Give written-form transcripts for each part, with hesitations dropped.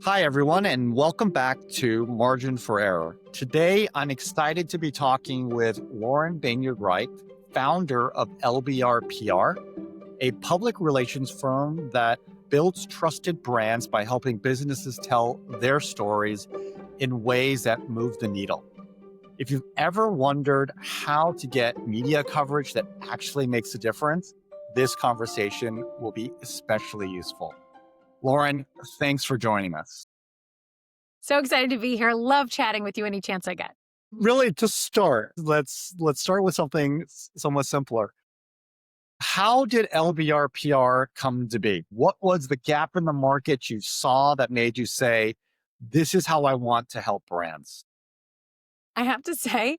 Hi, everyone, and welcome back to Margin for Error. Today, I'm excited to be talking with Lauren Banyar Reich, founder of LBR PR, a public relations firm that builds trusted brands by helping businesses tell their stories in ways that move the needle. If you've ever wondered how to get media coverage that actually makes a difference, this conversation will be especially useful. Lauren, thanks for joining us. So excited to be here. Love chatting with you any chance I get. Really, to start, let's start with something somewhat simpler. How did LBR PR come to be? What was the gap in the market you saw that made you say, this is how I want to help brands? I have to say,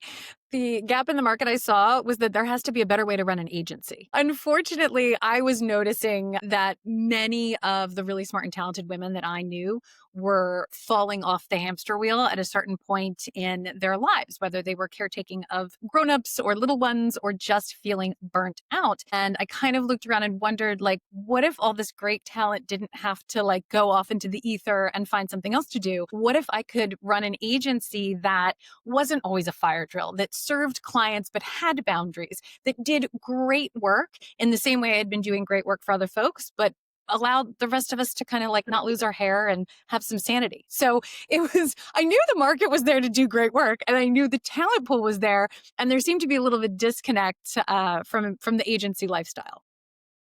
the gap in the market I saw was that there has to be a better way to run an agency. Unfortunately, I was noticing that many of the really smart and talented women that I knew were falling off the hamster wheel at a certain point in their lives, whether they were caretaking of grownups or little ones or just feeling burnt out. And I kind of looked around and wondered, like, what if all this great talent didn't have to go off into the ether and find something else to do? What if I could run an agency that wasn't always a fire drill, that served clients but had boundaries, that did great work in the same way I had been doing great work for other folks, but allowed the rest of us to kind of not lose our hair and have some sanity. So I knew the market was there to do great work, and I knew the talent pool was there, and there seemed to be a little bit of disconnect from the agency lifestyle.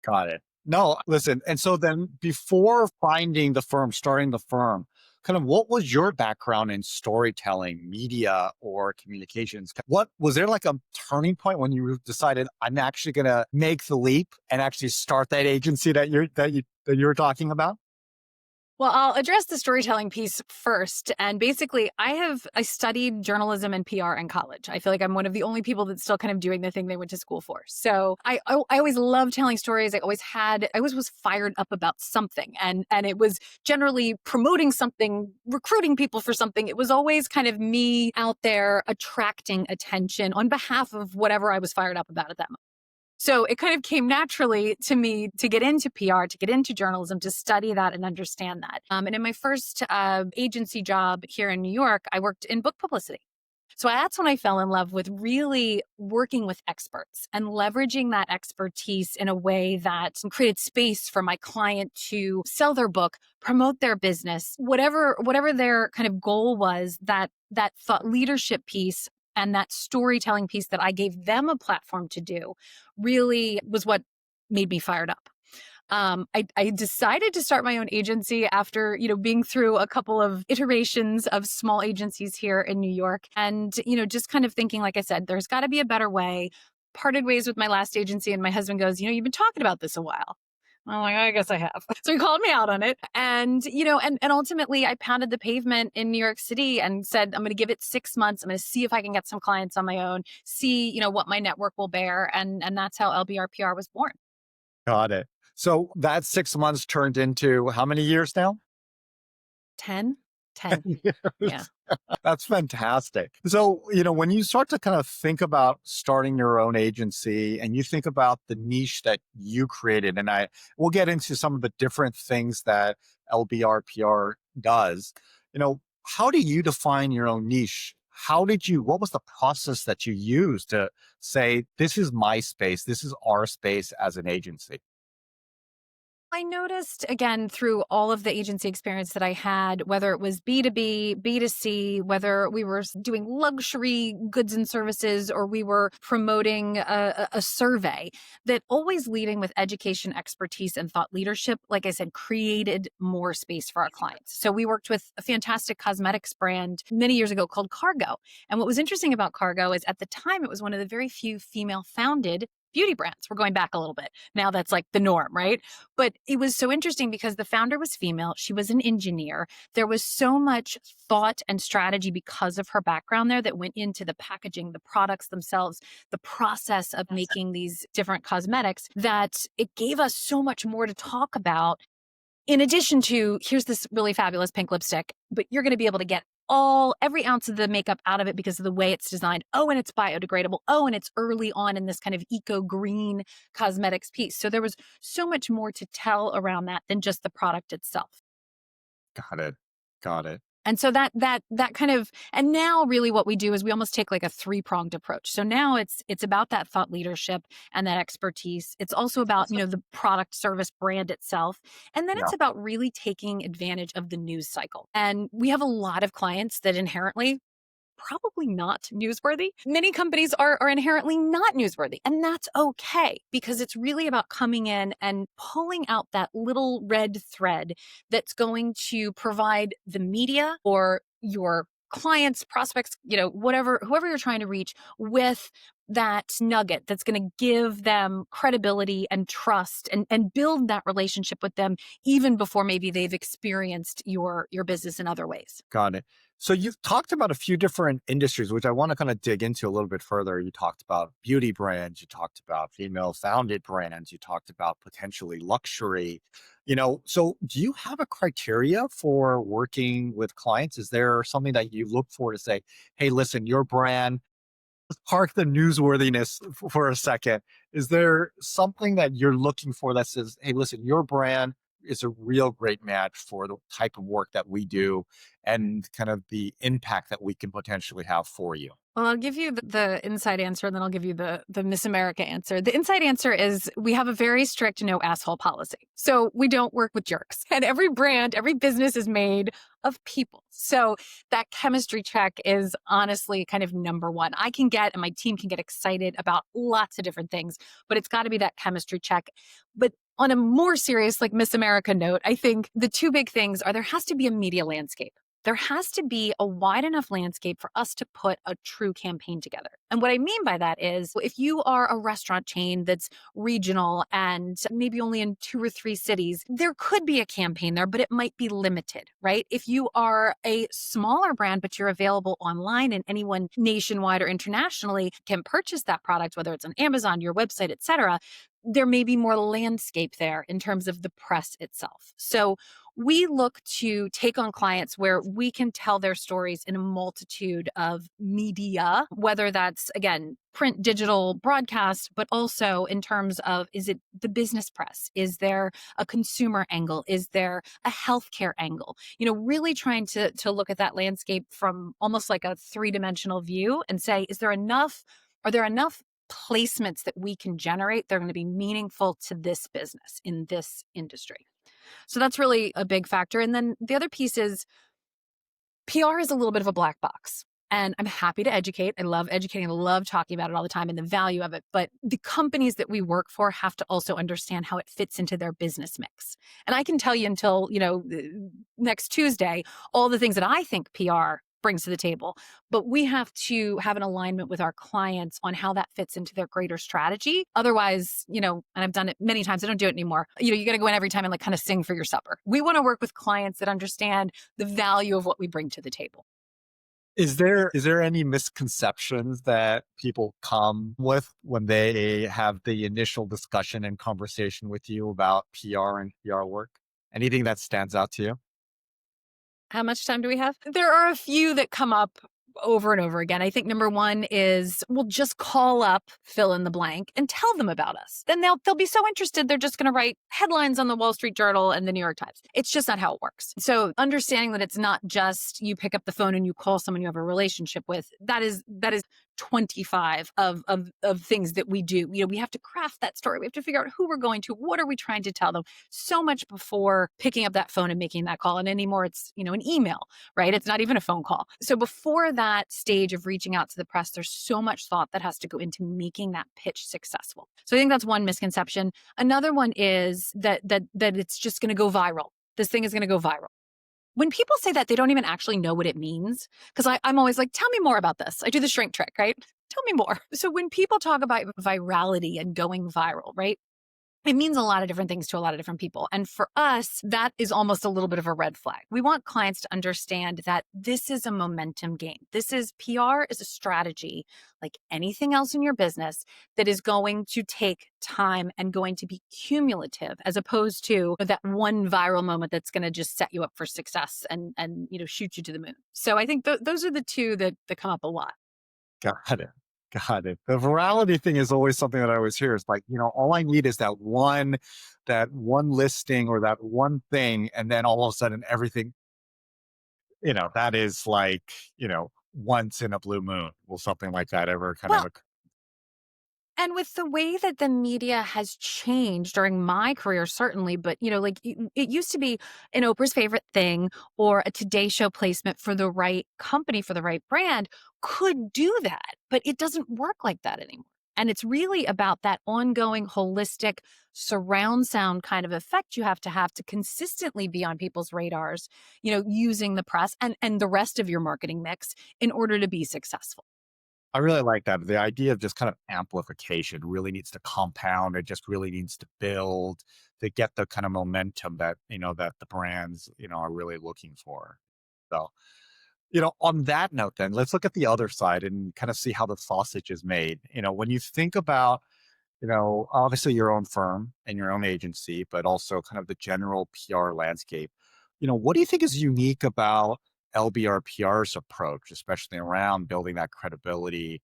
Got it. No, listen. And so then before finding the firm, starting the firm, kind of what was your background in storytelling, media, or communications? What was there like a turning point when you decided I'm actually going to make the leap and actually start that agency that you were talking about? Well, I'll address the storytelling piece first. And basically, I studied journalism and PR in college. I feel like I'm one of the only people that's still kind of doing the thing they went to school for. So I always loved telling stories. I always was fired up about something. And it was generally promoting something, recruiting people for something. It was always kind of me out there attracting attention on behalf of whatever I was fired up about at that moment. So it kind of came naturally to me to get into PR, to get into journalism, to study that and understand that. And in my first agency job here in New York, I worked in book publicity. So that's when I fell in love with really working with experts and leveraging that expertise in a way that created space for my client to sell their book, promote their business, whatever their kind of goal was, that thought leadership piece and that storytelling piece that I gave them a platform to do really was what made me fired up. I decided to start my own agency after, being through a couple of iterations of small agencies here in New York. And, just kind of thinking, like I said, there's got to be a better way. Parted ways with my last agency, and my husband goes, you've been talking about this a while. I'm like, I guess I have. So he called me out on it. And, and ultimately I pounded the pavement in New York City and said, I'm going to give it 6 months. I'm going to see if I can get some clients on my own, see, what my network will bear. And that's how LBR PR was born. Got it. So that 6 months turned into how many years now? 10. 10. Yeah. That's fantastic. So, when you start to kind of think about starting your own agency and you think about the niche that you created, and we'll get into some of the different things that LBR PR does, how do you define your own niche? What was the process that you used to say, this is my space, this is our space as an agency? I noticed, again, through all of the agency experience that I had, whether it was B2B, B2C, whether we were doing luxury goods and services or we were promoting a survey, that always leading with education, expertise, and thought leadership, like I said, created more space for our clients. So we worked with a fantastic cosmetics brand many years ago called Cargo. And what was interesting about Cargo is at the time, it was one of the very few female-founded beauty brands. We're going back a little bit. Now that's like the norm, right? But it was so interesting because the founder was female. She was an engineer. There was so much thought and strategy because of her background there that went into the packaging, the products themselves, the process of making these different cosmetics, that it gave us so much more to talk about. In addition to, here's this really fabulous pink lipstick, but you're going to be able to get every ounce of the makeup out of it because of the way it's designed. Oh, and it's biodegradable. Oh, and it's early on in this kind of eco-green cosmetics piece. So there was so much more to tell around that than just the product itself. Got it. Got it. And so that kind of, and now really what we do is we almost take like a three-pronged approach. So now it's about that thought leadership and that expertise. It's also about, Awesome. the product, service, brand itself. And then Yeah. it's about really taking advantage of the news cycle. And we have a lot of clients that inherently probably not newsworthy. Many companies are inherently not newsworthy, and that's okay because it's really about coming in and pulling out that little red thread that's going to provide the media or your clients, prospects, whoever you're trying to reach with that nugget that's going to give them credibility and trust and build that relationship with them even before maybe they've experienced your business in other ways. Got it. So you've talked about a few different industries, which I want to kind of dig into a little bit further. You talked about beauty brands, you talked about female founded brands, you talked about potentially luxury. So do you have a criteria for working with clients? Is there something that you look for to say, hey, listen, your brand, park the newsworthiness for a second. Is there something that you're looking for that says, hey, listen, your brand is a real great match for the type of work that we do and kind of the impact that we can potentially have for you? Well, I'll give you the inside answer, and then I'll give you the Miss America answer. The inside answer is we have a very strict no asshole policy. So we don't work with jerks. And every brand, every business is made of people. So that chemistry check is honestly kind of number one. I can get, and my team can get excited about lots of different things, but it's got to be that chemistry check. But on a more serious, like Miss America note, I think the two big things are there has to be a media landscape. There has to be a wide enough landscape for us to put a true campaign together. And what I mean by that is if you are a restaurant chain that's regional and maybe only in 2 or 3 cities, there could be a campaign there, but it might be limited, right? If you are a smaller brand, but you're available online and anyone nationwide or internationally can purchase that product, whether it's on Amazon, your website, et cetera, there may be more landscape there in terms of the press itself. So we look to take on clients where we can tell their stories in a multitude of media, whether that's, again, print, digital, broadcast, but also in terms of, is it the business press? Is there a consumer angle? Is there a healthcare angle? Really trying to look at that landscape from almost like a three-dimensional view and say, are there enough placements that we can generate that are going to be meaningful to this business in this industry? So that's really a big factor. And then the other piece is PR is a little bit of a black box. And I'm happy to educate. I love educating. I love talking about it all the time and the value of it. But the companies that we work for have to also understand how it fits into their business mix. And I can tell you until, next Tuesday, all the things that I think PR brings to the table. But we have to have an alignment with our clients on how that fits into their greater strategy. Otherwise, and I've done it many times. I don't do it anymore. You got to go in every time and like kind of sing for your supper. We want to work with clients that understand the value of what we bring to the table. Is there any misconceptions that people come with when they have the initial discussion and conversation with you about PR and PR work? Anything that stands out to you? How much time do we have? There are a few that come up over and over again. I think number one is we'll just call up fill in the blank and tell them about us. Then they'll be so interested they're just going to write headlines on the Wall Street Journal and the New York Times. It's just not how it works. So understanding that it's not just you pick up the phone and you call someone you have a relationship with. That is 25 of things that we do. We have to craft that story. We have to figure out who we're going to, what are we trying to tell them, so much before picking up that phone and making that call. And anymore, it's, an email, right? It's not even a phone call. So before that stage of reaching out to the press, there's so much thought that has to go into making that pitch successful. So I think that's one misconception. Another one is that it's just going to go viral. This thing is going to go viral. When people say that, they don't even actually know what it means. Because I'm always like, tell me more about this. I do the shrink trick, right? Tell me more. So when people talk about virality and going viral, right? It means a lot of different things to a lot of different people. And for us, that is almost a little bit of a red flag. We want clients to understand that this is a momentum game. PR is a strategy like anything else in your business that is going to take time and going to be cumulative as opposed to that one viral moment that's going to just set you up for success and shoot you to the moon. So I think those are the two that come up a lot. Got it. Got it. The virality thing is always something that I always hear. It's like, all I need is that one listing or that one thing. And then all of a sudden everything That is like, once in a blue moon. Will something like that ever kind of Well, and with the way that the media has changed during my career, certainly, but like it used to be an Oprah's favorite thing or a Today Show placement for the right company, for the right brand could do that, but it doesn't work like that anymore. And it's really about that ongoing, holistic surround sound kind of effect you have to consistently be on people's radars, using the press and the rest of your marketing mix in order to be successful. I really like that. The idea of just kind of amplification really needs to compound. It just really needs to build to get the kind of momentum that the brands, are really looking for. So, on that note, then let's look at the other side and kind of see how the sausage is made. When you think about, obviously your own firm and your own agency, but also kind of the general PR landscape, what do you think is unique about LBR PR's approach, especially around building that credibility,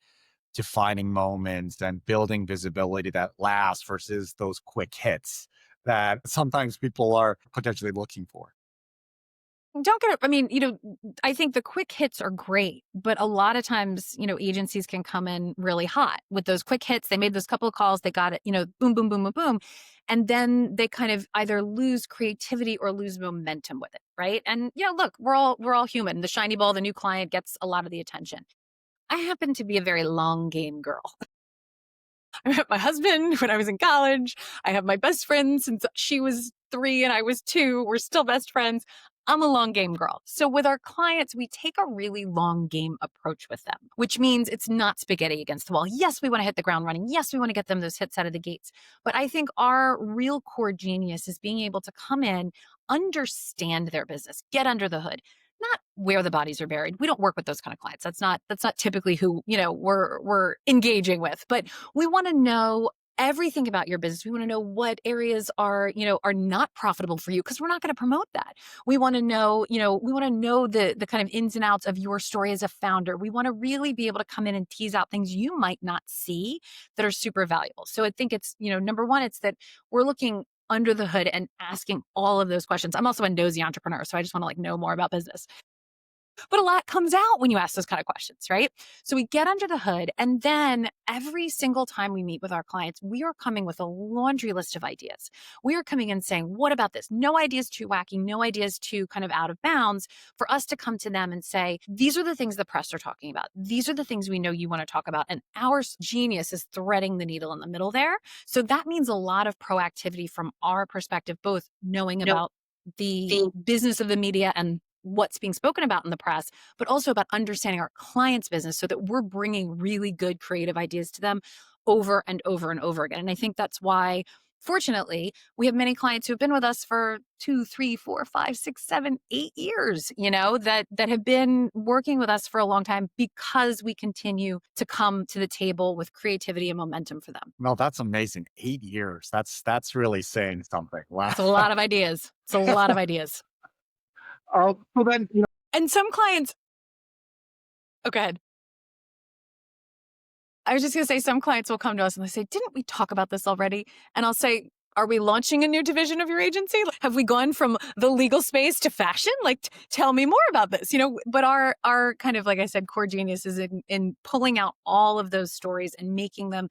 defining moments, and building visibility that lasts versus those quick hits that sometimes people are potentially looking for? Don't get it. I mean, I think the quick hits are great, but a lot of times, agencies can come in really hot with those quick hits. They made those couple of calls, they got it, boom, boom, boom, boom, boom. And then they kind of either lose creativity or lose momentum with it, right? And look, we're all human. The shiny ball, the new client gets a lot of the attention. I happen to be a very long game girl. I met my husband when I was in college. I have my best friend since she was 3 and I was 2. We're still best friends. I'm a long game girl. So with our clients, we take a really long game approach with them, which means it's not spaghetti against the wall. Yes, we want to hit the ground running. Yes, we want to get them those hits out of the gates. But I think our real core genius is being able to come in, understand their business, get under the hood, not where the bodies are buried. We don't work with those kind of clients. That's not typically who, we're engaging with. But we want to know everything about your business. We want to know what areas are not profitable for you because we're not going to promote that. We want to know, we want to know the kind of ins and outs of your story as a founder. We want to really be able to come in and tease out things you might not see that are super valuable. So I think it's, number one, it's that we're looking under the hood and asking all of those questions. I'm also a nosy entrepreneur, so I just want to know more about business. But a lot comes out when you ask those kind of questions, right? So we get under the hood. And then every single time we meet with our clients, we are coming with a laundry list of ideas. We are coming in saying, what about this? No ideas too wacky, no ideas too kind of out of bounds for us to come to them and say, these are the things the press are talking about. These are the things we know you want to talk about. And our genius is threading the needle in the middle there. So that means a lot of proactivity from our perspective, both knowing No, about the the business of the media and what's being spoken about in the press, but also about understanding our clients' business so that we're bringing really good creative ideas to them over and over and over again. And I think that's why, fortunately, we have many clients who have been with us for 2, 3, 4, 5, 6, 7, 8 years, that have been working with us for a long time because we continue to come to the table with creativity and momentum for them. No, that's amazing. 8 years. That's really saying something. Wow. It's a lot of ideas. It's a lot of ideas. So then, And some clients, oh, go ahead. I was just going to say, some clients will come to us and they say, didn't we talk about this already? And I'll say, are we launching a new division of your agency? Have we gone from the legal space to fashion? Tell me more about this, but our kind of, like I said, core genius is in pulling out all of those stories and making them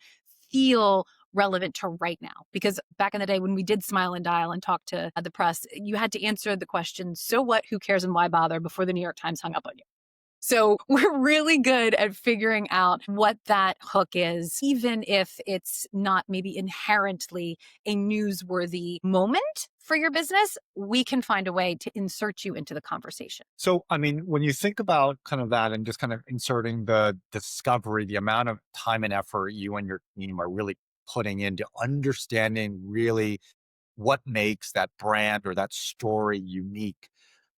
feel relevant to right now. Because back in the day when we did smile and dial and talk to the press, you had to answer the question, so what, who cares, and why bother, before the New York Times hung up on you. So we're really good at figuring out what that hook is, even if it's not maybe inherently a newsworthy moment for your business. We can find a way to insert you into the conversation. So, I mean, when you think about kind of that and just kind of inserting the discovery, the amount of time and effort you and your team are really putting into understanding really what makes that brand or that story unique,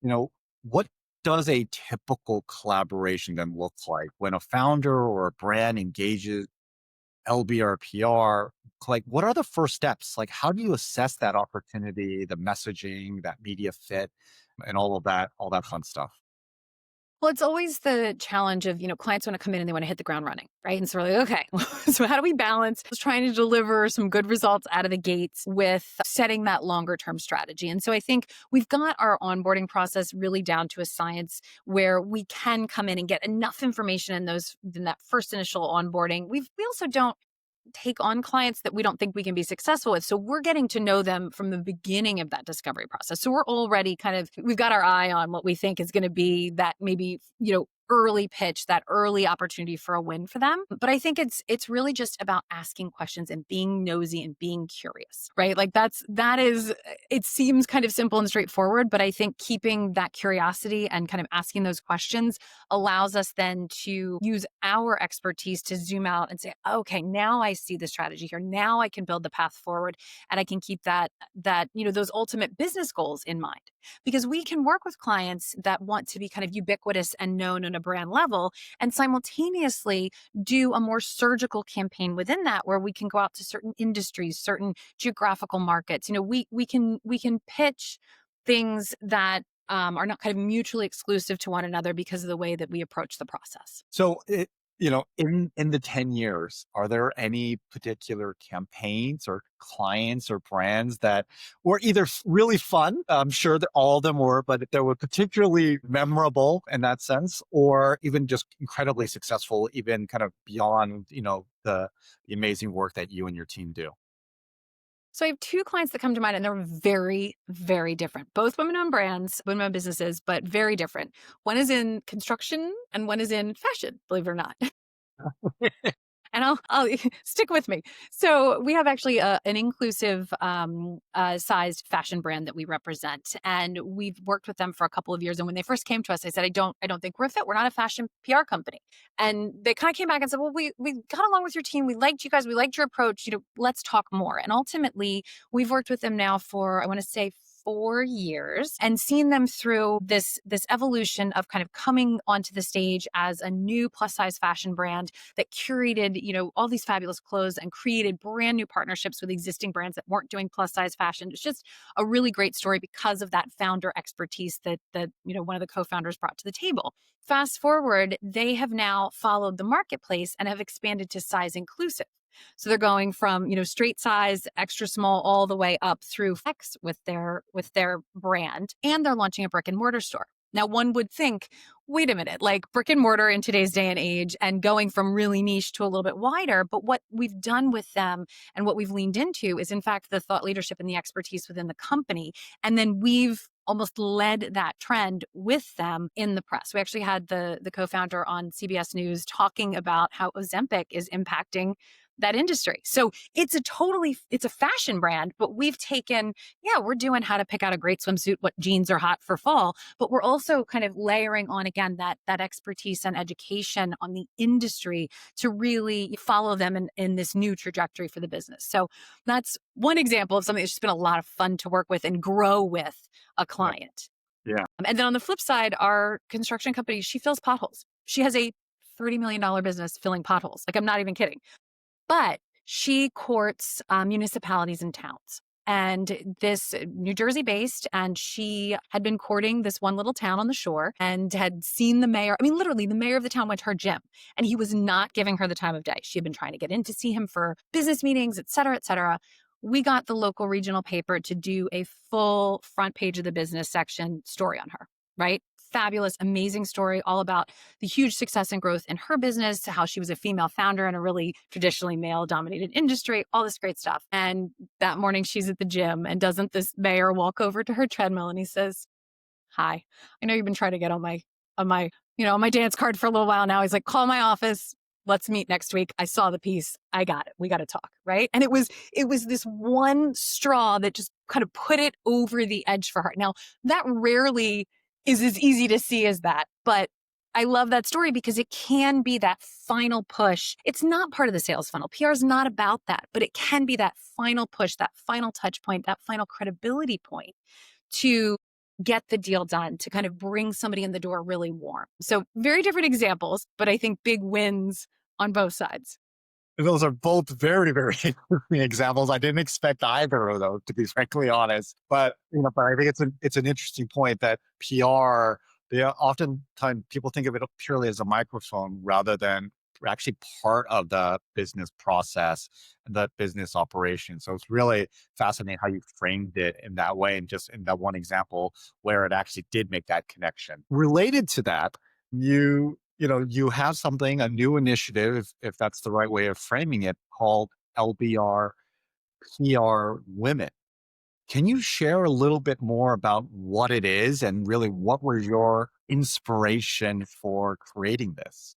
you know, what does a typical collaboration then look like when a founder or a brand engages LBRPR? Like, what are the first steps? Like, how do you assess that opportunity, the messaging, that media fit, and all of that fun stuff? Well, it's always the challenge of, clients want to come in and they want to hit the ground running, right? And so we're like, okay, so how do we balance trying to deliver some good results out of the gates with setting that longer term strategy? And so I think we've got our onboarding process really down to a science where we can come in and get enough information in that first initial onboarding. We also don't take on clients that we don't think we can be successful with. So we're getting to know them from the beginning of that discovery process. So we're already we've got our eye on what we think is going to be that maybe, early pitch, that early opportunity for a win for them. But I think it's really just about asking questions and being nosy and being curious, right? Like that is, it seems kind of simple and straightforward, but I think keeping that curiosity and kind of asking those questions allows us then to use our expertise to zoom out and say, okay, now I see the strategy here. Now I can build the path forward, and I can keep those ultimate business goals in mind. Because we can work with clients that want to be kind of ubiquitous and known on a brand level, and simultaneously do a more surgical campaign within that, where we can go out to certain industries, certain geographical markets. We can pitch things that are not kind of mutually exclusive to one another because of the way that we approach the process. So, in the 10 years, are there any particular campaigns or clients or brands that were either really fun? I'm sure that all of them were, but they were particularly memorable in that sense, or even just incredibly successful, even kind of beyond, the amazing work that you and your team do? So I have two clients that come to mind, and they're very, very different. Both women-owned brands, women-owned businesses, but very different. One is in construction and one is in fashion, believe it or not. And I'll stick with me. So we have actually an inclusive sized fashion brand that we represent, and we've worked with them for a couple of years. And when they first came to us, I said, I don't think we're a fit. We're not a fashion PR company. And they kind of came back and said, well, we got along with your team. We liked you guys. We liked your approach. Let's talk more. And ultimately, we've worked with them now for, I want to say, 4 years, and seen them through this evolution of kind of coming onto the stage as a new plus size fashion brand that curated, all these fabulous clothes and created brand new partnerships with existing brands that weren't doing plus size fashion. It's just a really great story because of that founder expertise that one of the co-founders brought to the table. Fast forward, they have now followed the marketplace and have expanded to size inclusive. So they're going from, straight size, extra small, all the way up through X with their brand, and they're launching a brick and mortar store. Now, one would think, wait a minute, like brick and mortar in today's day and age and going from really niche to a little bit wider. But what we've done with them and what we've leaned into is, in fact, the thought leadership and the expertise within the company. And then we've almost led that trend with them in the press. We actually had the co-founder on CBS News talking about how Ozempic is impacting that industry. So it's a fashion brand, but we've taken, we're doing how to pick out a great swimsuit, what jeans are hot for fall, but we're also kind of layering on again that expertise and education on the industry to really follow them in this new trajectory for the business. So that's one example of something that's just been a lot of fun to work with and grow with a client. Yeah. And then on the flip side, our construction company, she fills potholes. She has a $30 million business filling potholes. Like, I'm not even kidding. But she courts municipalities and towns. And this New Jersey based, and she had been courting this one little town on the shore and had seen the mayor. I mean, literally, the mayor of the town went to her gym, and he was not giving her the time of day. She had been trying to get in to see him for business meetings, et cetera, et cetera. We got the local regional paper to do a full front page of the business section story on her, right? Fabulous, amazing story, all about the huge success and growth in her business, how she was a female founder in a really traditionally male-dominated industry, all this great stuff. And that morning she's at the gym, and doesn't this mayor walk over to her treadmill and he says, "Hi, I know you've been trying to get on my dance card for a little while now." He's like, "Call my office. Let's meet next week. I saw the piece. I got it. We got to talk." Right. And it was this one straw that just kind of put it over the edge for her. Now, that rarely is as easy to see as that, but I love that story because it can be that final push. It's not part of the sales funnel. PR is not about that, but it can be that final push, that final touch point, that final credibility point to get the deal done, to kind of bring somebody in the door really warm. So very different examples, but I think big wins on both sides. Those are both very, very interesting examples. I didn't expect either of those, to be frankly honest. But I think it's an interesting point that PR They are oftentimes people think of it purely as a microphone rather than actually part of the business process and the business operation. So it's really fascinating how you framed it in that way and just in that one example where it actually did make that connection. Related to that, you have something, a new initiative, if that's the right way of framing it, called LBR PR Women. Can you share a little bit more about what it is and really what were your inspiration for creating this?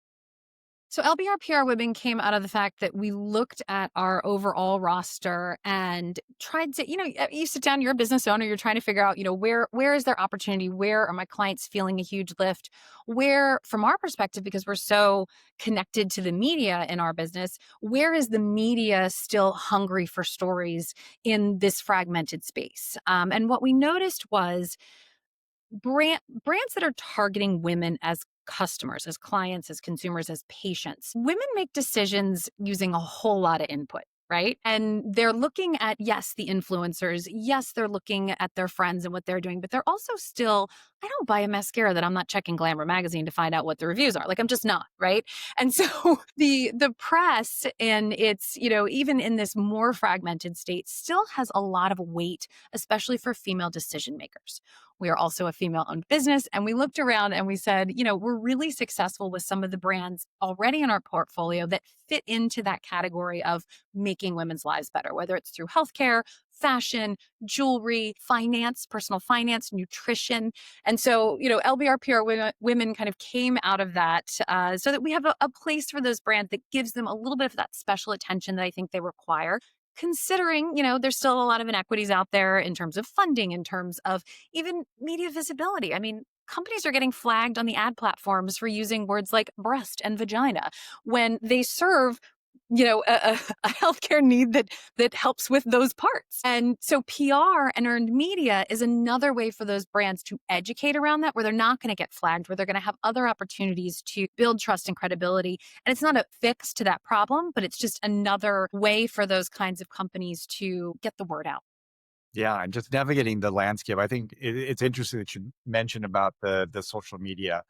So LBR PR Women came out of the fact that we looked at our overall roster and tried to, you sit down, you're a business owner, you're trying to figure out, where is there opportunity? Where are my clients feeling a huge lift? Where, from our perspective, because we're so connected to the media in our business, where is the media still hungry for stories in this fragmented space? And what we noticed was brands that are targeting women as customers, as clients, as consumers, as patients. Women make decisions using a whole lot of input, right? And they're looking at, yes, the influencers. Yes, they're looking at their friends and what they're doing, but they're also still, I don't buy a mascara that I'm not checking Glamour magazine to find out what the reviews are. Like, I'm just not, right? And so the press and it's, even in this more fragmented state still has a lot of weight, especially for female decision makers. We are also a female owned business. And we looked around and we said, we're really successful with some of the brands already in our portfolio that fit into that category of making women's lives better, whether it's through healthcare, fashion, jewelry, finance, personal finance, nutrition. And so, LBR PR women kind of came out of that so that we have a place for those brands that gives them a little bit of that special attention that I think they require, considering, there's still a lot of inequities out there in terms of funding, in terms of even media visibility. I mean, companies are getting flagged on the ad platforms for using words like breast and vagina when they serve a healthcare need that helps with those parts. And so PR and earned media is another way for those brands to educate around that, where they're not going to get flagged, where they're going to have other opportunities to build trust and credibility. And it's not a fix to that problem, but it's just another way for those kinds of companies to get the word out. Yeah, and just navigating the landscape. I think it's interesting that you mentioned about the social media.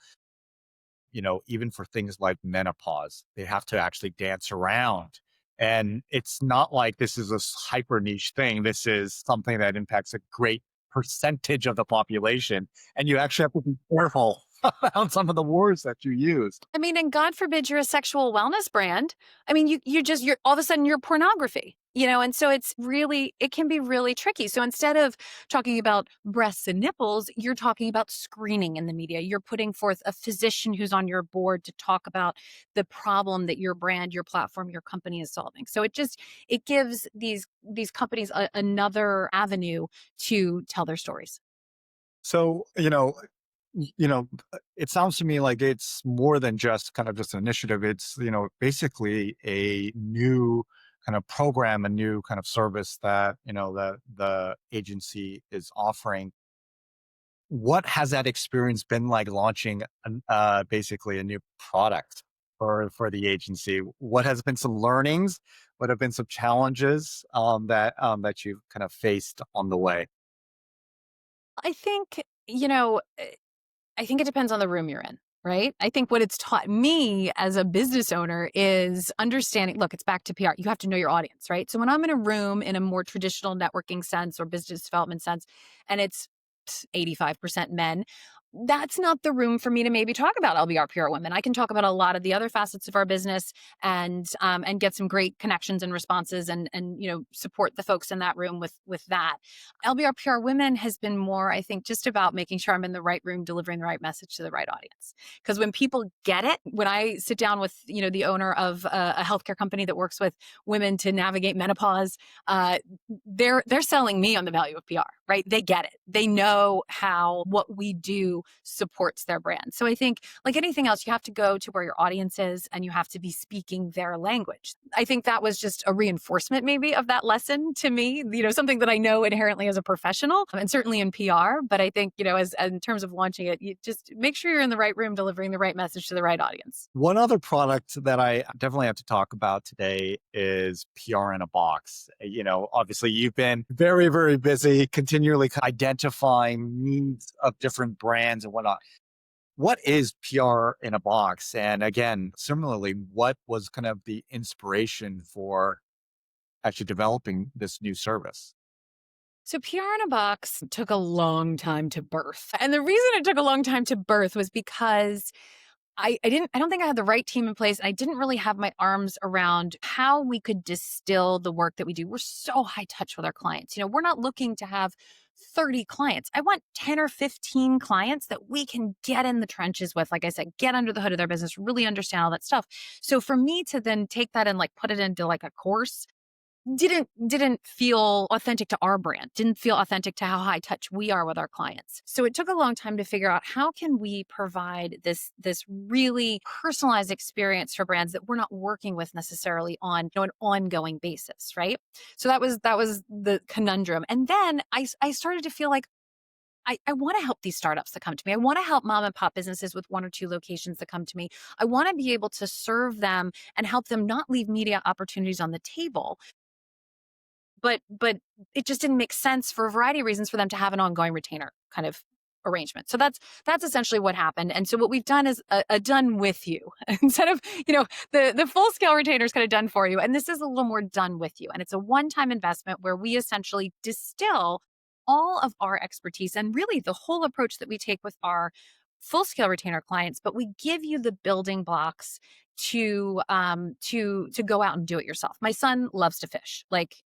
Even for things like menopause, they have to actually dance around. And it's not like this is a hyper niche thing. This is something that impacts a great percentage of the population. And you actually have to be careful about some of the words that you use. I mean, and God forbid you're a sexual wellness brand. I mean, you're all of a sudden you're pornography, and so it can be really tricky. So instead of talking about breasts and nipples, you're talking about screening in the media. You're putting forth a physician who's on your board to talk about the problem that your brand, your platform, your company is solving. So it gives these companies another avenue to tell their stories. So, it sounds to me like it's more than just kind of just an initiative. It's, basically a new kind of program, a new kind of service that, the agency is offering. What has that experience been like launching basically a new product for the agency? What has been some learnings? What have been some challenges that you've kind of faced on the way? I think, I think it depends on the room you're in, right? I think what it's taught me as a business owner is understanding, look, it's back to PR. You have to know your audience, right? So when I'm in a room in a more traditional networking sense or business development sense, and it's 85% men, that's not the room for me to maybe talk about LBR PR women. I can talk about a lot of the other facets of our business and get some great connections and responses and support the folks in that room with that. LBR PR women has been more, I think, just about making sure I'm in the right room delivering the right message to the right audience. Because when people get it, when I sit down with the owner of a healthcare company that works with women to navigate menopause, they're selling me on the value of PR, right? They get it. They know how what we do supports their brand. So I think, like anything else, you have to go to where your audience is and you have to be speaking their language. I think that was just a reinforcement maybe of that lesson to me, something that I know inherently as a professional and certainly in PR. But I think, as in terms of launching it, you just make sure you're in the right room delivering the right message to the right audience. One other product that I definitely have to talk about today is PR in a box. Obviously you've been very, very busy continually identifying needs of different brands and whatnot. What is PR in a box? And again, similarly, what was kind of the inspiration for actually developing this new service? So PR in a box took a long time to birth. And the reason it took a long time to birth was because I don't think I had the right team in place. I didn't really have my arms around how we could distill the work that we do. We're so high touch with our clients. We're not looking to have 30 clients. I want 10 or 15 clients that we can get in the trenches with. Like I said, get under the hood of their business, really understand all that stuff. So for me to then take that and like put it into like a course didn't feel authentic to our brand, didn't feel authentic to how high touch we are with our clients. So it took a long time to figure out how can we provide this really personalized experience for brands that we're not working with necessarily on an ongoing basis, right? So that was the conundrum. And then I started to feel like I want to help these startups that come to me. I want to help mom and pop businesses with one or two locations that come to me. I want to be able to serve them and help them not leave media opportunities on the table, but it just didn't make sense for a variety of reasons for them to have an ongoing retainer kind of arrangement. So that's essentially what happened. And so what we've done is a done with you instead of, the full scale retainer is kind of done for you. And this is a little more done with you. And it's a one-time investment where we essentially distill all of our expertise and really the whole approach that we take with our full scale retainer clients, but we give you the building blocks to go out and do it yourself. My son loves to fish. Like,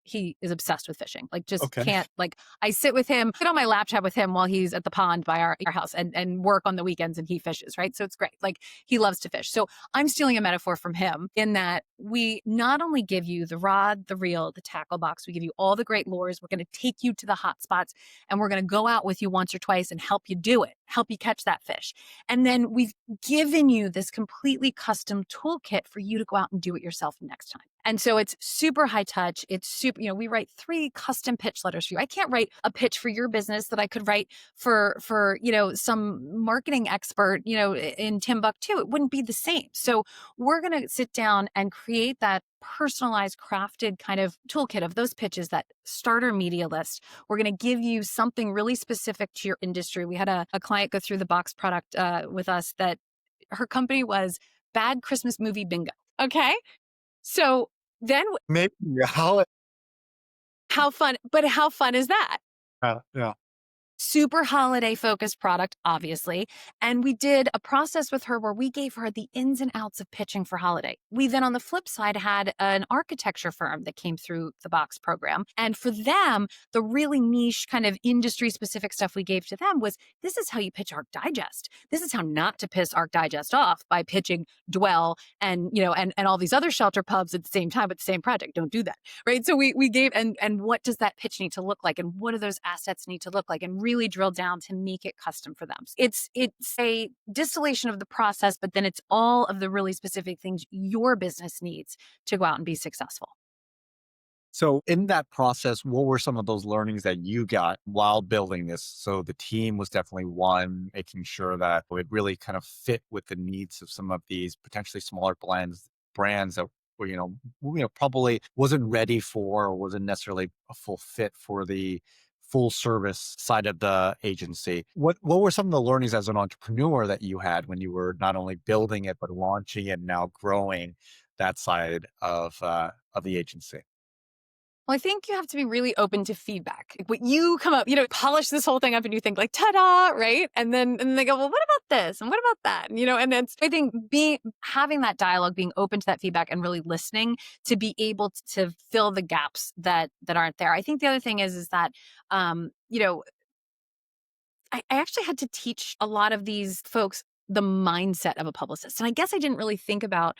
he is obsessed with fishing. Like, just Okay. can't, like, I sit on my laptop with him while he's at the pond by our house and work on the weekends, and he fishes, right? So it's great. Like, he loves to fish. So I'm stealing a metaphor from him in that we not only give you the rod, the reel, the tackle box, we give you all the great lures. We're going to take you to the hot spots, and we're going to go out with you once or twice and help you do it, help you catch that fish. And then we've given you this completely custom toolkit for you to go out and do it yourself next time. And so it's super high touch. It's super, we write 3 custom pitch letters for you. I can't write a pitch for your business that I could write for some marketing expert, in Timbuktu. It wouldn't be the same. So we're going to sit down and create that personalized, crafted kind of toolkit of those pitches, that starter media list. We're going to give you something really specific to your industry. We had a client go through the box product with us that her company was Bad Christmas Movie Bingo. Okay. So then Maybe how how fun is that? yeah. Super holiday focused product, obviously. And we did a process with her where we gave her the ins and outs of pitching for holiday. We then, on the flip side, had an architecture firm that came through the box program. And for them, the really niche kind of industry specific stuff we gave to them was, this is how you pitch Arc Digest. This is how not to piss Arc Digest off by pitching Dwell and, and all these other shelter pubs at the same time with the same project. Don't do that. Right. So we gave, and what does that pitch need to look like? And what do those assets need to look like? And really drill down to make it custom for them. It's a distillation of the process, but then it's all of the really specific things your business needs to go out and be successful. So in that process, what were some of those learnings that you got while building this? So the team was definitely one, making sure that it really kind of fit with the needs of some of these potentially smaller brands that were, probably wasn't ready for or wasn't necessarily a full fit for the full service side of the agency. What were some of the learnings as an entrepreneur that you had when you were not only building it but launching it and now growing that side of the agency? Well, I think you have to be really open to feedback. Like, what you come up, polish this whole thing up and you think like, ta-da, right? And they go, well, what about this? And what about that? And then I think having that dialogue, being open to that feedback and really listening to be able to fill the gaps that aren't there. I think the other thing is that, I actually had to teach a lot of these folks the mindset of a publicist. And I guess I didn't really think about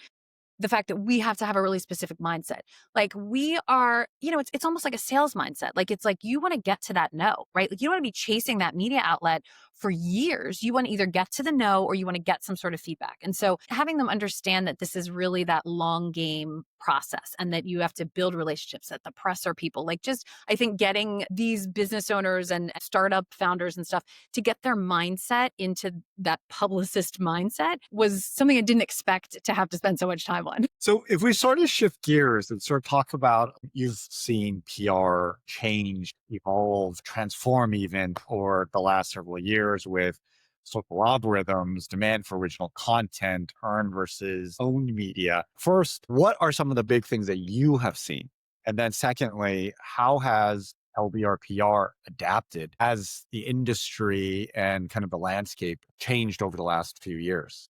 the fact that we have to have a really specific mindset. Like, we are, it's almost like a sales mindset. Like, it's like you want to get to that no, right? Like, you don't want to be chasing that media outlet for years. You want to either get to the no or you want to get some sort of feedback. And so having them understand that this is really that long game process and that you have to build relationships, that the press are people. Like, just, I think getting these business owners and startup founders and stuff to get their mindset into that publicist mindset was something I didn't expect to have to spend so much time on. So if we sort of shift gears and sort of talk about, you've seen PR change, evolve, transform even over the last several years with social algorithms, demand for original content, earned versus owned media. First, what are some of the big things that you have seen? And then secondly, how has LBRPR adapted as the industry and kind of the landscape changed over the last few years?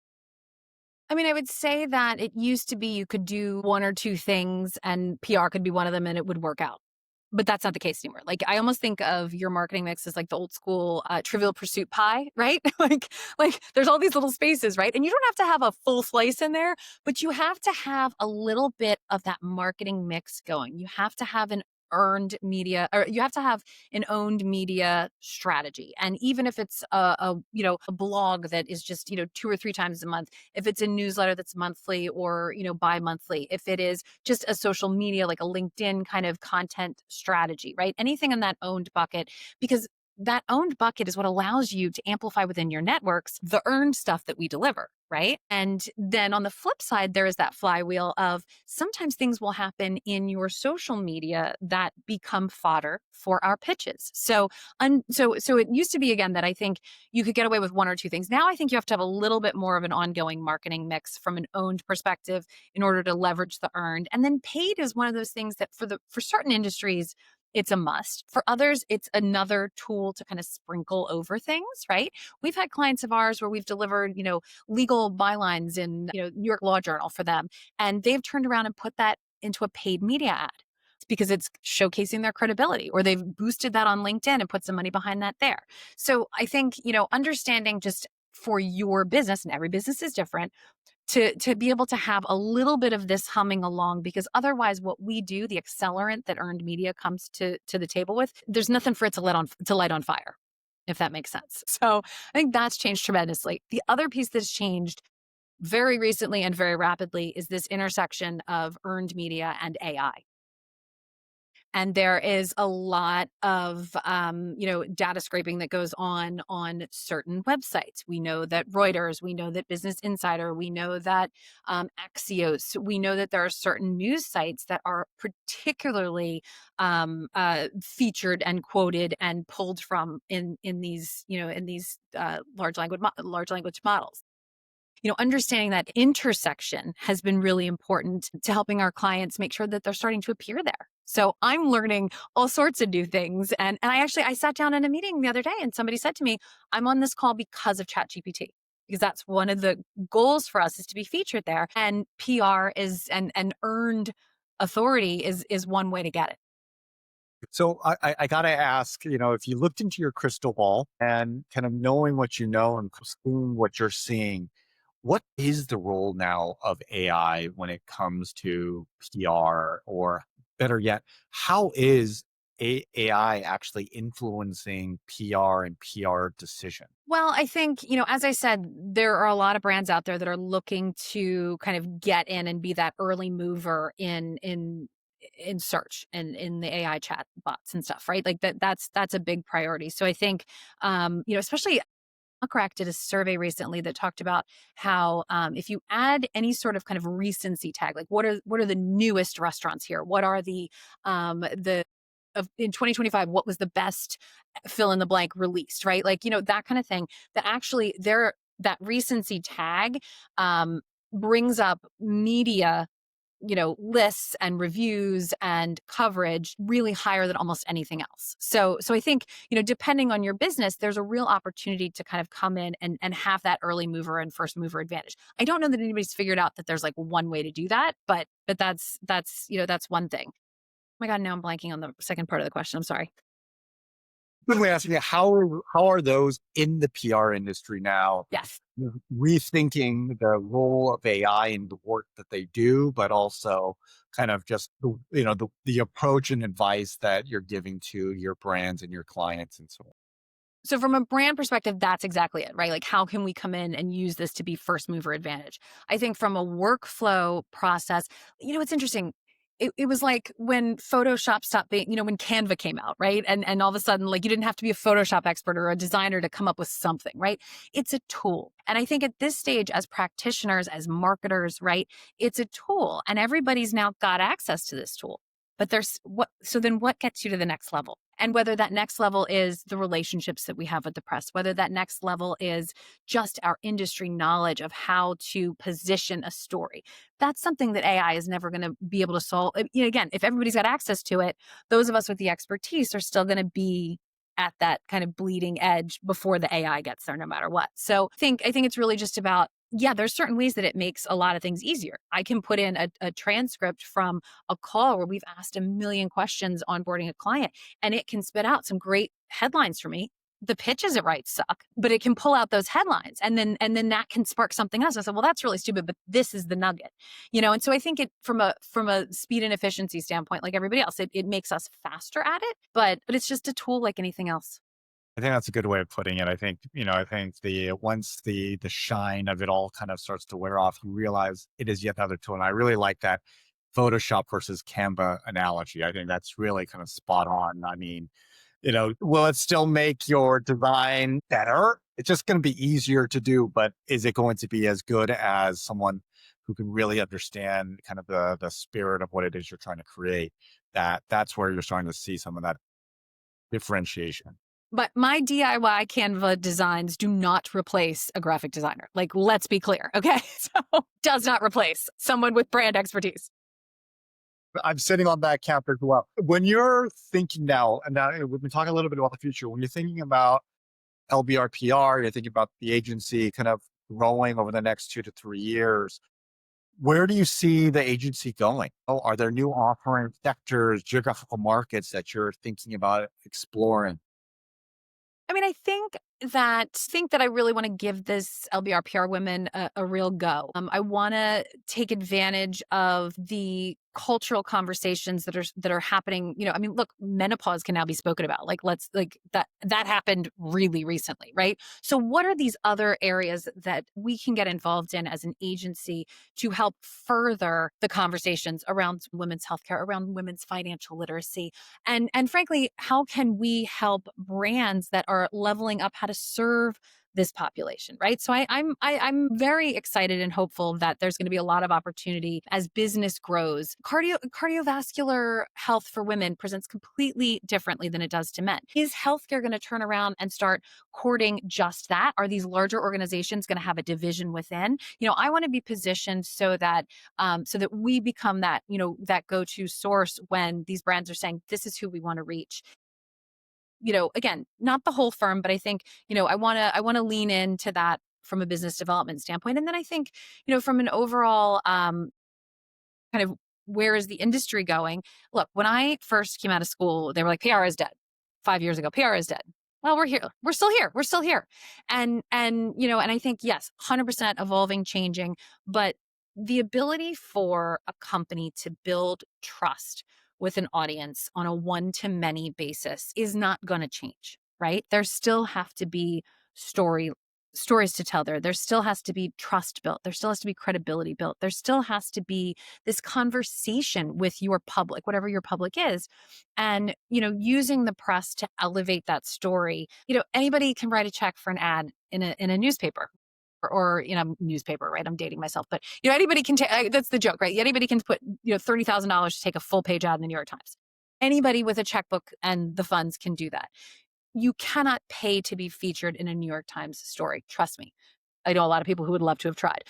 I mean, I would say that it used to be you could do one or two things and PR could be one of them and it would work out. But that's not the case anymore. Like, I almost think of your marketing mix as like the old school Trivial Pursuit pie, right? like there's all these little spaces, right? And you don't have to have a full slice in there, but you have to have a little bit of that marketing mix going. You have to have an earned media, or you have to have an owned media strategy. And even if it's a blog that is just, 2 or 3 times a month, if it's a newsletter that's monthly or, bi-monthly, if it is just a social media, like a LinkedIn kind of content strategy, right? Anything in that owned bucket, because that owned bucket is what allows you to amplify within your networks the earned stuff that we deliver, right? And then on the flip side, there is that flywheel of sometimes things will happen in your social media that become fodder for our pitches. So it used to be, again, that I think you could get away with one or two things. Now I think you have to have a little bit more of an ongoing marketing mix from an owned perspective in order to leverage the earned. And then paid is one of those things that for certain industries, it's a must. For others, it's another tool to kind of sprinkle over things, right? We've had clients of ours where we've delivered, legal bylines in, New York Law Journal for them, and they've turned around and put that into a paid media ad. It's because it's showcasing their credibility, or they've boosted that on LinkedIn and put some money behind that there. So I think, understanding just for your business, and every business is different, to be able to have a little bit of this humming along, because otherwise what we do, the accelerant that earned media comes to the table with, there's nothing for it to light on fire, if that makes sense. So I think that's changed tremendously. The other piece that's changed very recently and very rapidly is this intersection of earned media and AI. And there is a lot of, data scraping that goes on certain websites. We know that Reuters, we know that Business Insider, we know that Axios, we know that there are certain news sites that are particularly featured and quoted and pulled from in these, large language models. Understanding that intersection has been really important to helping our clients make sure that they're starting to appear there. So I'm learning all sorts of new things. And I sat down in a meeting the other day and somebody said to me, I'm on this call because of ChatGPT, because that's one of the goals for us, is to be featured there. And PR is and earned authority is one way to get it. So I got to ask, if you looked into your crystal ball and kind of knowing what you know and seeing what you're seeing, what is the role now of AI when it comes to PR? Or better yet, how is AI actually influencing PR and PR decision? Well, I think, as I said, there are a lot of brands out there that are looking to kind of get in and be that early mover in search and in the AI chat bots and stuff, right? Like that's a big priority. So I think, especially Crack did a survey recently that talked about how if you add any sort of kind of recency tag, like what are the newest restaurants here? What are the of in 2025, what was the best fill in the blank released, right? Like, that kind of thing, that actually that recency tag brings up media, lists and reviews and coverage really higher than almost anything else. So I think, depending on your business, there's a real opportunity to kind of come in and have that early mover and first mover advantage. I don't know that anybody's figured out that there's like one way to do that, but that's one thing. Oh my God, now I'm blanking on the second part of the question. I'm sorry. Quickly asking you, how are those in the PR industry now Yes. rethinking the role of AI in the work that they do, but also kind of just the approach and advice that you're giving to your brands and your clients and so on. So from a brand perspective, that's exactly it, right? Like, how can we come in and use this to be first mover advantage? I think from a workflow process, it's interesting. It was like when Photoshop stopped being, when Canva came out, right? And all of a sudden, like, you didn't have to be a Photoshop expert or a designer to come up with something, right? It's a tool. And I think at this stage, as practitioners, as marketers, right, it's a tool, and everybody's now got access to this tool. But so then what gets you to the next level? And whether that next level is the relationships that we have with the press, whether that next level is just our industry knowledge of how to position a story, that's something that AI is never going to be able to solve. Again, if everybody's got access to it, those of us with the expertise are still going to be at that kind of bleeding edge before the AI gets there, no matter what. So I think it's really just about, yeah, there's certain ways that it makes a lot of things easier. I can put in a transcript from a call where we've asked a million questions onboarding a client, and it can spit out some great headlines for me. The pitches it writes suck, but it can pull out those headlines, and then that can spark something else. I said, well, that's really stupid, but this is the nugget, And so I think it from a speed and efficiency standpoint, like everybody else, it makes us faster at it, but it's just a tool like anything else. I think that's a good way of putting it. I think the once the shine of it all kind of starts to wear off, you realize it is yet another tool. And I really like that Photoshop versus Canva analogy. I think that's really kind of spot on. I mean, will it still make your design better? It's just going to be easier to do, but is it going to be as good as someone who can really understand kind of the spirit of what it is you're trying to create? That's where you're starting to see some of that differentiation. But my DIY Canva designs do not replace a graphic designer. Like, let's be clear, okay? So, does not replace someone with brand expertise. I'm sitting on that camp as well. When you're thinking now, and now we've been talking a little bit about the future, when you're thinking about LBRPR, you're thinking about the agency kind of growing over the next 2 to 3 years. Where do you see the agency going? Oh, are there new offering sectors, geographical markets that you're thinking about exploring? I mean, I think that I really want to give this LBR women a real go. I want to take advantage of the cultural conversations that are happening. I mean, look, menopause can now be spoken about. That happened really recently, right? So, what are these other areas that we can get involved in as an agency to help further the conversations around women's healthcare, around women's financial literacy, and frankly, how can we help brands that are leveling up how to serve this population, right? So I'm very excited and hopeful that there's going to be a lot of opportunity as business grows. Cardiovascular health for women presents completely differently than it does to men. Is healthcare going to turn around and start courting just that? Are these larger organizations going to have a division within? I want to be positioned so that we become that go-to source when these brands are saying, this is who we want to reach. Again, not the whole firm, but I think, I want to lean into that from a business development standpoint. And then I think, from an overall kind of where is the industry going? Look, when I first came out of school, they were like, PR is dead. 5 years ago, PR is dead. Well, we're here. We're still here. We're still here. And I think, yes, 100% evolving, changing, but the ability for a company to build trust with an audience on a one-to-many basis is not going to change, right? There still have to be stories to tell there. There still has to be trust built. There still has to be credibility built. There still has to be this conversation with your public, whatever your public is. And, using the press to elevate that story. Anybody can write a check for an ad in a newspaper or newspaper, right? I'm dating myself, but anybody can take, that's the joke, right? Anybody can put, $30,000 to take a full page ad in the New York Times. Anybody with a checkbook and the funds can do that. You cannot pay to be featured in a New York Times story. Trust me. I know a lot of people who would love to have tried.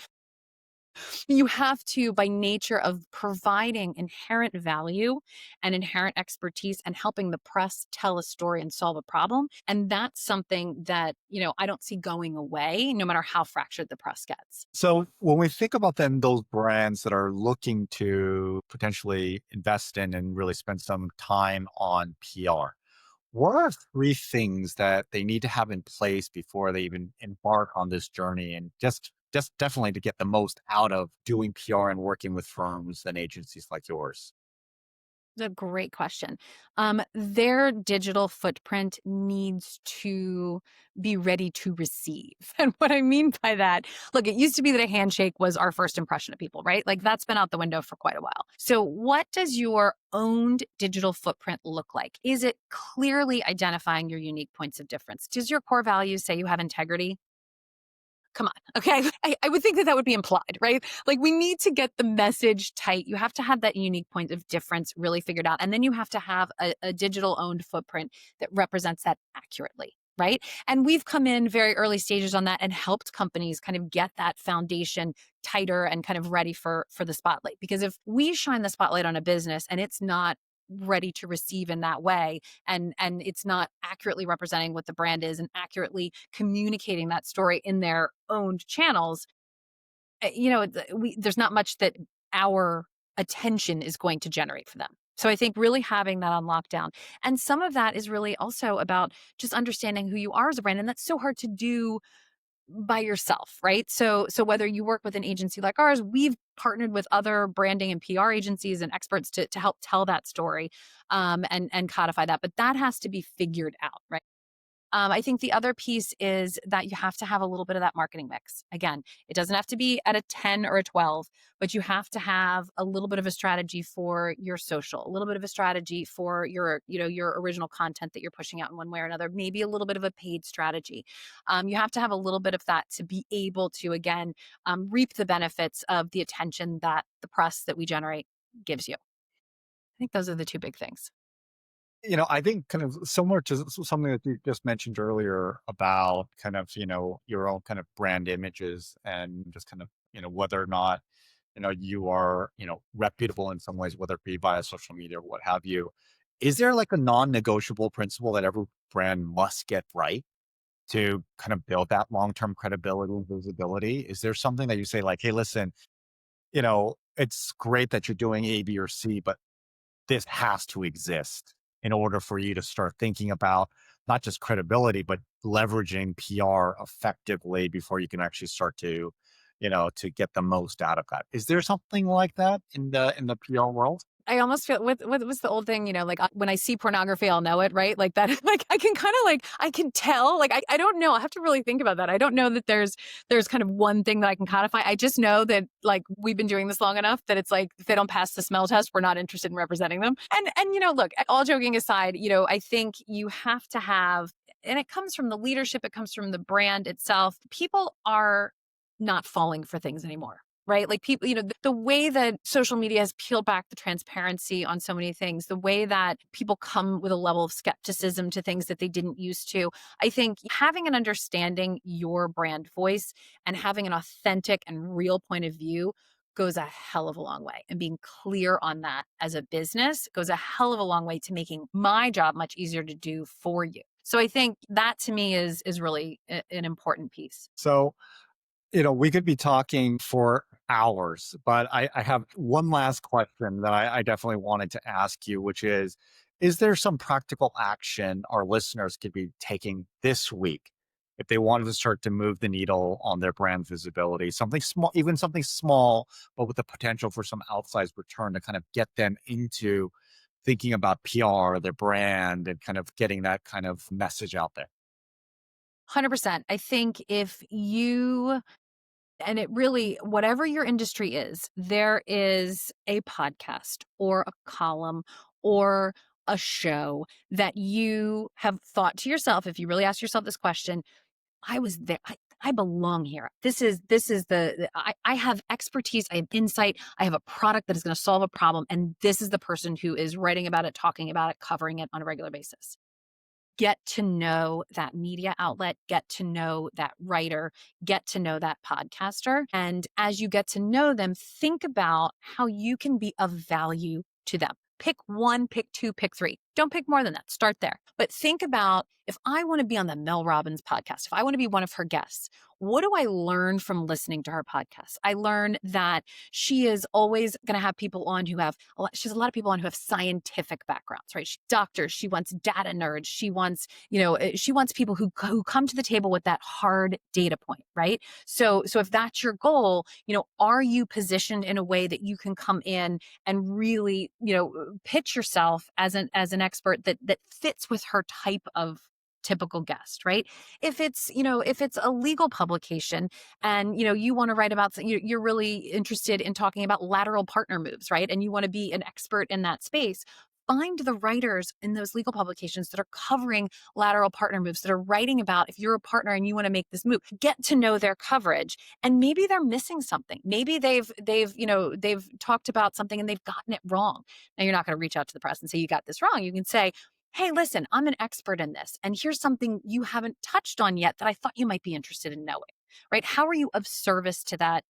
You have to, by nature of providing inherent value and inherent expertise and helping the press tell a story and solve a problem. And that's something that, I don't see going away, no matter how fractured the press gets. So when we think about then those brands that are looking to potentially invest in and really spend some time on PR, what are 3 things that they need to have in place before they even embark on this journey, and just definitely to get the most out of doing PR and working with firms and agencies like yours? A great question. Their digital footprint needs to be ready to receive. And what I mean by that, look, it used to be that a handshake was our first impression of people, right? Like that's been out the window for quite a while. So, what does your owned digital footprint look like? Is it clearly identifying your unique points of difference? Does your core values say you have integrity? Come on. Okay. I would think that would be implied, right? Like we need to get the message tight. You have to have that unique point of difference really figured out. And then you have to have a digital owned footprint that represents that accurately. Right. And we've come in very early stages on that and helped companies kind of get that foundation tighter and kind of ready for the spotlight. Because if we shine the spotlight on a business and it's not ready to receive in that way and it's not accurately representing what the brand is and accurately communicating that story in their owned channels, there's not much that our attention is going to generate for them. So I think really having that on lockdown. And some of that is really also about just understanding who you are as a brand. And that's so hard to do by yourself, right? So whether you work with an agency like ours, we've partnered with other branding and PR agencies and experts to help tell that story and codify that. But that has to be figured out, right? I think the other piece is that you have to have a little bit of that marketing mix. Again, it doesn't have to be at a 10 or a 12, but you have to have a little bit of a strategy for your social, a little bit of a strategy for your original content that you're pushing out in one way or another, maybe a little bit of a paid strategy. You have to have a little bit of that to be able to, again, reap the benefits of the attention that the press that we generate gives you. I think those are the two big things. I think kind of similar to something that you just mentioned earlier about kind of, your own kind of brand images and just kind of, whether or not, you are, reputable in some ways, whether it be via social media or what have you. Is there like a non-negotiable principle that every brand must get right to kind of build that long-term credibility and visibility? Is there something that you say like, hey, listen, it's great that you're doing A, B, or C, but this has to exist in order for you to start thinking about not just credibility, but leveraging PR effectively before you can actually start to get the most out of that. Is there something like that in the PR world? I almost feel with what's the old thing, like when I see pornography, I'll know it, right? Like that, like I can kind of like, I can tell, like, I don't know. I have to really think about that. I don't know that there's kind of one thing that I can codify. I just know that like we've been doing this long enough that it's like, if they don't pass the smell test, we're not interested in representing them. And, look, all joking aside, I think you have to have, and it comes from the leadership, it comes from the brand itself. People are not falling for things anymore, right? Like people, the way that social media has peeled back the transparency on so many things, the way that people come with a level of skepticism to things that they didn't used to. I think having and understanding your brand voice and having an authentic and real point of view goes a hell of a long way. And being clear on that as a business goes a hell of a long way to making my job much easier to do for you. So I think that to me is really an important piece. So, we could be talking for hours, but I have one last question that I definitely wanted to ask you, which is there some practical action our listeners could be taking this week if they wanted to start to move the needle on their brand visibility? Something small, even something small, but with the potential for some outsized return to kind of get them into thinking about PR, their brand, and kind of getting that kind of message out there. 100%. I think if you and it really, whatever your industry is, there is a podcast or a column or a show that you have thought to yourself, if you really ask yourself this question, I was there. I belong here. I have expertise. I have insight. I have a product that is going to solve a problem. And this is the person who is writing about it, talking about it, covering it on a regular basis. Get to know that media outlet, get to know that writer, get to know that podcaster. And as you get to know them, think about how you can be of value to them. Pick one, pick two, pick three. Don't pick more than that. Start there. But think about, if I want to be on the Mel Robbins podcast, if I want to be one of her guests, what do I learn from listening to her podcast? I learn that she is always going to have people on who have she has a lot of people on who have scientific backgrounds, right? She's doctors. She wants data nerds. She wants people who come to the table with that hard data point, right? So if that's your goal, are you positioned in a way that you can come in and really, pitch yourself as an expert that fits with her type of typical guest, right? If it's a legal publication and, you want to write about, you're really interested in talking about lateral partner moves, right? And you want to be an expert in that space, find the writers in those legal publications that are covering lateral partner moves, that are writing about if you're a partner and you want to make this move. Get to know their coverage. And maybe they're missing something. Maybe they've talked about something and they've gotten it wrong. Now, you're not going to reach out to the press and say you got this wrong. You can say, hey, listen, I'm an expert in this, and here's something you haven't touched on yet that I thought you might be interested in knowing, right? How are you of service to that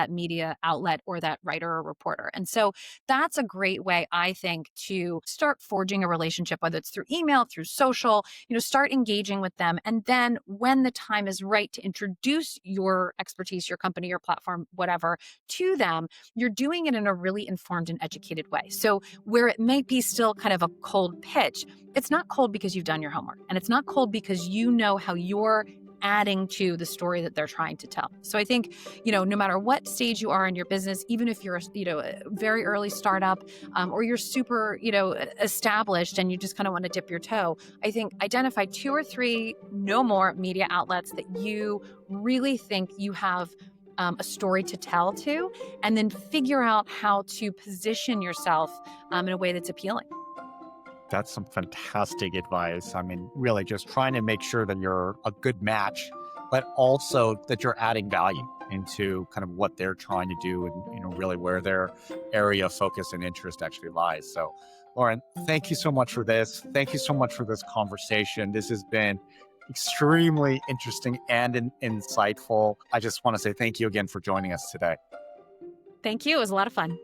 media outlet or that writer or reporter? And so that's a great way, I think, to start forging a relationship, whether it's through email, through social, start engaging with them. And then when the time is right to introduce your expertise, your company, your platform, whatever, to them, you're doing it in a really informed and educated way. So where it may be still kind of a cold pitch, it's not cold because you've done your homework, and it's not cold because you know how you're adding to the story that they're trying to tell. So I think, no matter what stage you are in your business, even if you're a very early startup, or you're super, established and you just kind of want to dip your toe, I think identify 2 or 3, no more, media outlets that you really think you have a story to tell to, and then figure out how to position yourself in a way that's appealing. That's some fantastic advice. I mean, really just trying to make sure that you're a good match, but also that you're adding value into kind of what they're trying to do and, really where their area of focus and interest actually lies. So, Lauren, thank you so much for this. Thank you so much for this conversation. This has been extremely interesting and insightful. I just want to say thank you again for joining us today. Thank you. It was a lot of fun.